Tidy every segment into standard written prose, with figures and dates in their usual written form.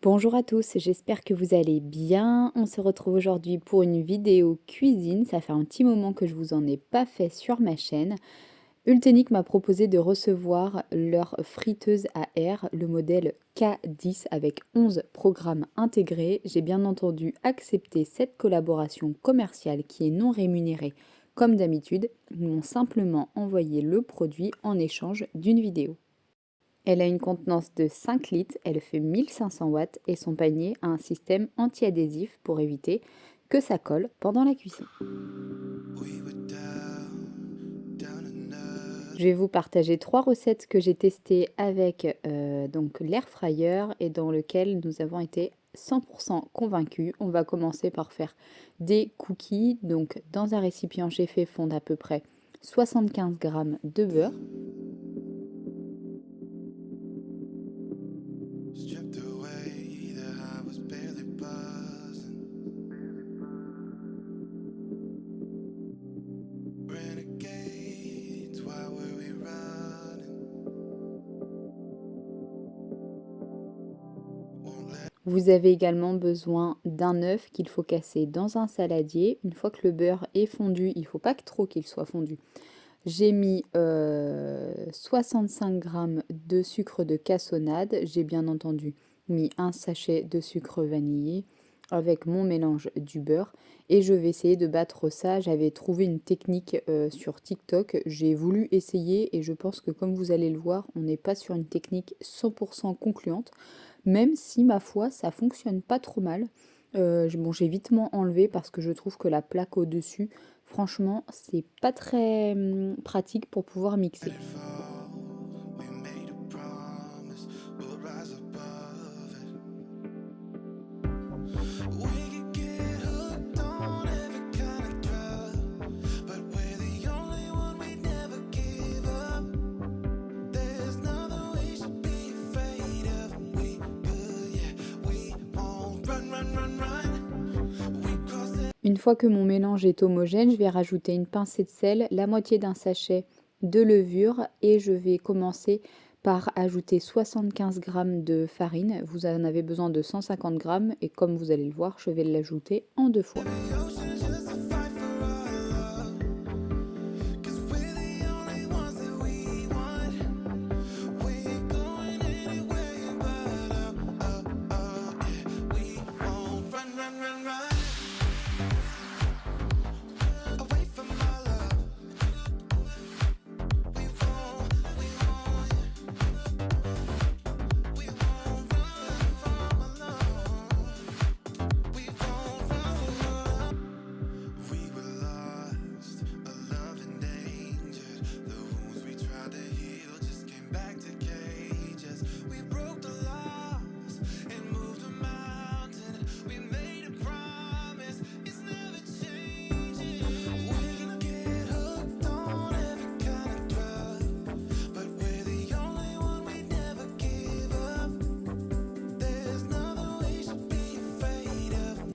Bonjour à tous, j'espère que vous allez bien. On se retrouve aujourd'hui pour une vidéo cuisine. Ça fait un petit moment que je vous en ai pas fait sur ma chaîne. Ultenic m'a proposé de recevoir leur friteuse à air, le modèle K10 avec 11 programmes intégrés. J'ai bien entendu accepté cette collaboration commerciale qui est non rémunérée comme d'habitude. Ils m'ont simplement envoyé le produit en échange d'une vidéo. Elle a une contenance de 5 litres, elle fait 1500 watts et son panier a un système anti-adhésif pour éviter que ça colle pendant la cuisson. Je vais vous partager 3 recettes que j'ai testées avec donc l'air fryer et dans lequel nous avons été 100% convaincus. On va commencer par faire des cookies. Donc dans un récipient, j'ai fait fondre à peu près 75 g de beurre. Vous avez également besoin d'un œuf qu'il faut casser dans un saladier. Une fois que le beurre est fondu, il ne faut pas que trop qu'il soit fondu. J'ai mis 65 g de sucre de cassonade. J'ai bien entendu mis un sachet de sucre vanillé avec mon mélange du beurre. Et je vais essayer de battre ça. J'avais trouvé une technique sur TikTok. J'ai voulu essayer et je pense que comme vous allez le voir, on n'est pas sur une technique 100% concluante. Même si, ma foi, ça fonctionne pas trop mal. Bon, j'ai vite enlevé parce que je trouve que la plaque au-dessus, franchement, c'est pas très pratique pour pouvoir mixer. Une fois que mon mélange est homogène, je vais rajouter une pincée de sel, la moitié d'un sachet de levure et je vais commencer par ajouter 75 g de farine. Vous en avez besoin de 150 g et comme vous allez le voir, je vais l'ajouter en 2 fois.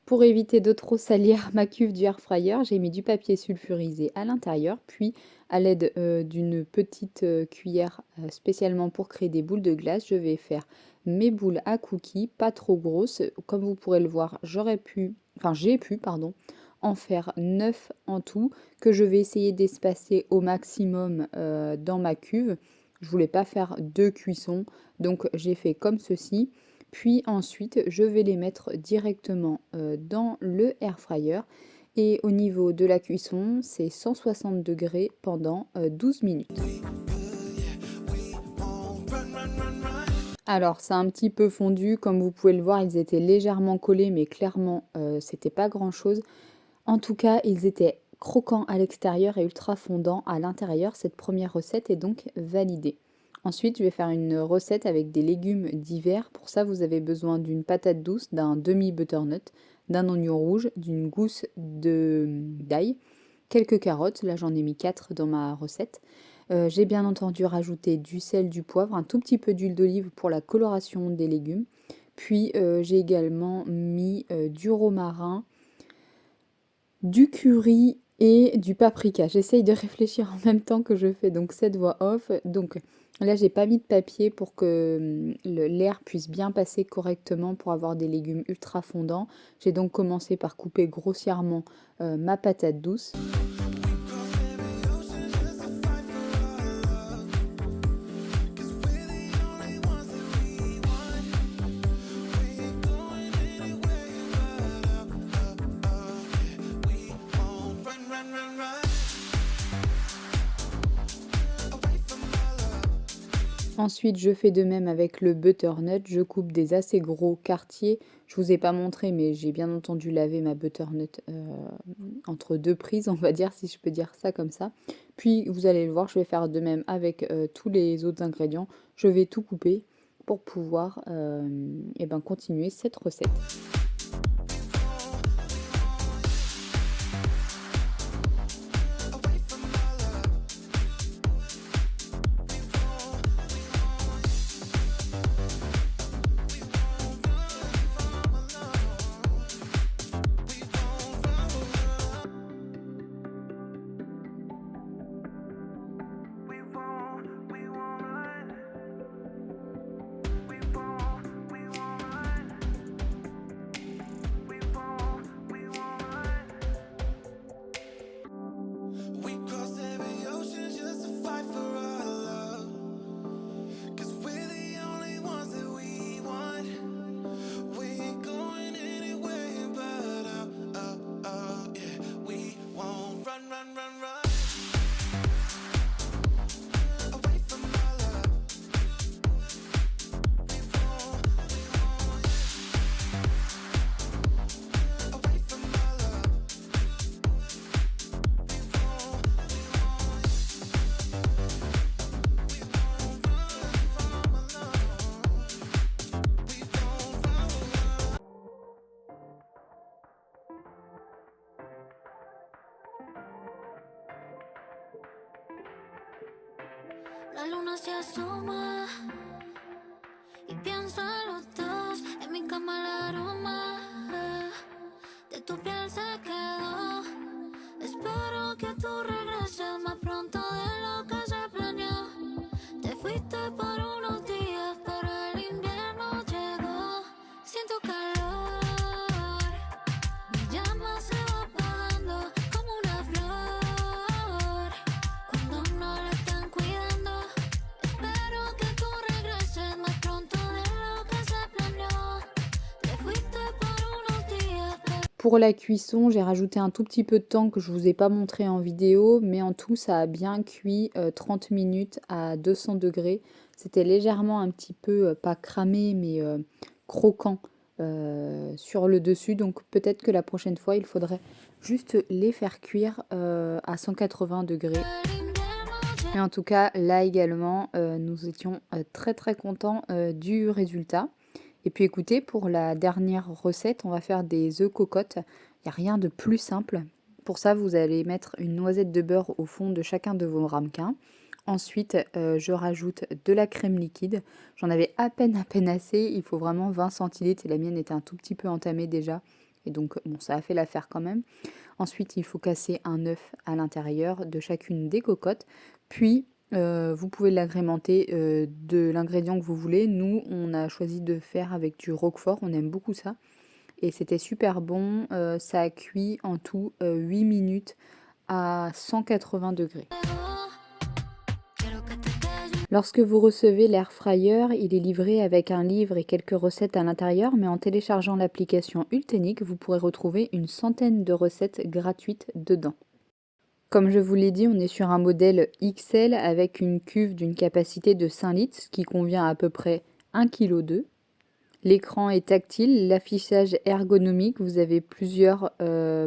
Pour éviter de trop salir ma cuve du air fryer, j'ai mis du papier sulfurisé à l'intérieur, puis à l'aide d'une petite cuillère spécialement pour créer des boules de glace, je vais faire mes boules à cookies, pas trop grosses. Comme vous pourrez le voir, j'ai pu, pardon, en faire 9 en tout, que je vais essayer d'espacer au maximum dans ma cuve. Je voulais pas faire 2 cuissons, donc j'ai fait comme ceci. Puis ensuite, je vais les mettre directement dans le air fryer. Et au niveau de la cuisson, c'est 160 degrés pendant 12 minutes. Alors, c'est un petit peu fondu. Comme vous pouvez le voir, ils étaient légèrement collés, mais clairement, c'était pas grand-chose. En tout cas, ils étaient croquants à l'extérieur et ultra fondants à l'intérieur. Cette première recette est donc validée. Ensuite, je vais faire une recette avec des légumes d'hiver. Pour ça, vous avez besoin d'une patate douce, d'un demi-butternut, d'un oignon rouge, d'une gousse d'ail, quelques carottes. Là, j'en ai mis 4 dans ma recette. J'ai bien entendu rajouté du sel, du poivre, un tout petit peu d'huile d'olive pour la coloration des légumes. Puis, j'ai également mis du romarin, du curry et du paprika. J'essaye de réfléchir en même temps que je fais donc cette voix off. Donc Là, j'ai pas mis de papier pour que l'air puisse bien passer correctement pour avoir des légumes ultra fondants. J'ai donc commencé par couper grossièrement ma patate douce. Ensuite, je fais de même avec le butternut. Je coupe des assez gros quartiers. Je vous ai pas montré, mais j'ai bien entendu laver ma butternut entre deux prises, on va dire, si je peux dire ça comme ça. Puis, vous allez le voir, je vais faire de même avec tous les autres ingrédients. Je vais tout couper pour pouvoir eh ben, continuer cette recette. La luna se asoma y pienso en los dos, en mi cama el aroma de tu piel se quedó. Espero que tú regreses más pronto de lo que se planeó. Te fuiste por unos días, pero el invierno llegó. Siento calor, mi llama se va apagando como una flor cuando no la están cuidando. Espero que tú regreses más pronto de lo que se planeó. Te fuiste por unos días, pero... Pour la cuisson, j'ai rajouté un tout petit peu de temps que je vous ai pas montré en vidéo, mais en tout, ça a bien cuit 30 minutes à 200 degrés. C'était légèrement un petit peu, pas cramé, mais croquant sur le dessus. Donc peut-être que la prochaine fois, il faudrait juste les faire cuire à 180 degrés. Mais en tout cas, là également, nous étions très très contents du résultat. Et puis écoutez, pour la dernière recette, on va faire des œufs cocottes. Il n'y a rien de plus simple. Pour ça, vous allez mettre une noisette de beurre au fond de chacun de vos ramequins. Ensuite, je rajoute de la crème liquide. J'en avais à peine assez. Il faut vraiment 20 centilitres et la mienne était un tout petit peu entamée déjà. Et donc, bon, ça a fait l'affaire quand même. Ensuite, il faut casser un œuf à l'intérieur de chacune des cocottes. Puis, vous pouvez l'agrémenter de l'ingrédient que vous voulez. Nous, on a choisi de faire avec du roquefort. On aime beaucoup ça. Et c'était super bon. Ça a cuit en tout 8 minutes à 180 degrés. Lorsque vous recevez l'air fryer, il est livré avec un livre et quelques recettes à l'intérieur, mais en téléchargeant l'application Ultenic, vous pourrez retrouver une centaine de recettes gratuites dedans. Comme je vous l'ai dit, on est sur un modèle XL avec une cuve d'une capacité de 5 litres, ce qui convient à peu près 1,2 kg. L'écran est tactile, l'affichage ergonomique, vous avez plusieurs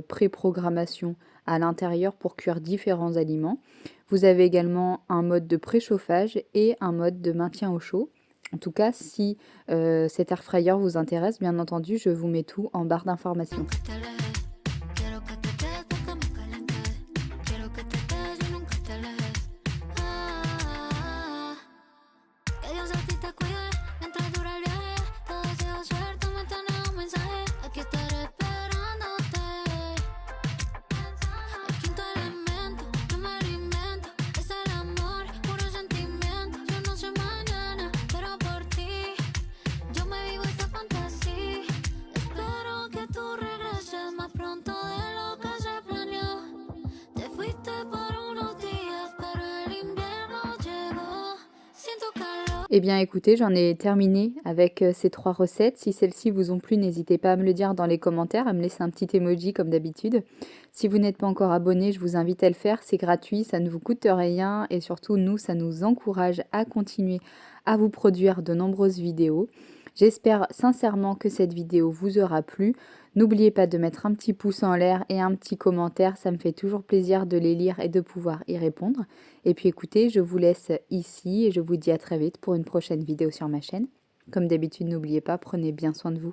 pré-programmations à l'intérieur pour cuire différents aliments. Vous avez également un mode de préchauffage et un mode de maintien au chaud. En tout cas, si cet air fryer vous intéresse, bien entendu, je vous mets tout en barre d'informations. No sé Eh bien écoutez, j'en ai terminé avec ces 3 recettes. Si celles-ci vous ont plu, n'hésitez pas à me le dire dans les commentaires, à me laisser un petit emoji comme d'habitude. Si vous n'êtes pas encore abonné, je vous invite à le faire, c'est gratuit, ça ne vous coûte rien et surtout nous, ça nous encourage à continuer à vous produire de nombreuses vidéos. J'espère sincèrement que cette vidéo vous aura plu. N'oubliez pas de mettre un petit pouce en l'air et un petit commentaire, ça me fait toujours plaisir de les lire et de pouvoir y répondre. Et puis écoutez, je vous laisse ici et je vous dis à très vite pour une prochaine vidéo sur ma chaîne. Comme d'habitude, n'oubliez pas, prenez bien soin de vous.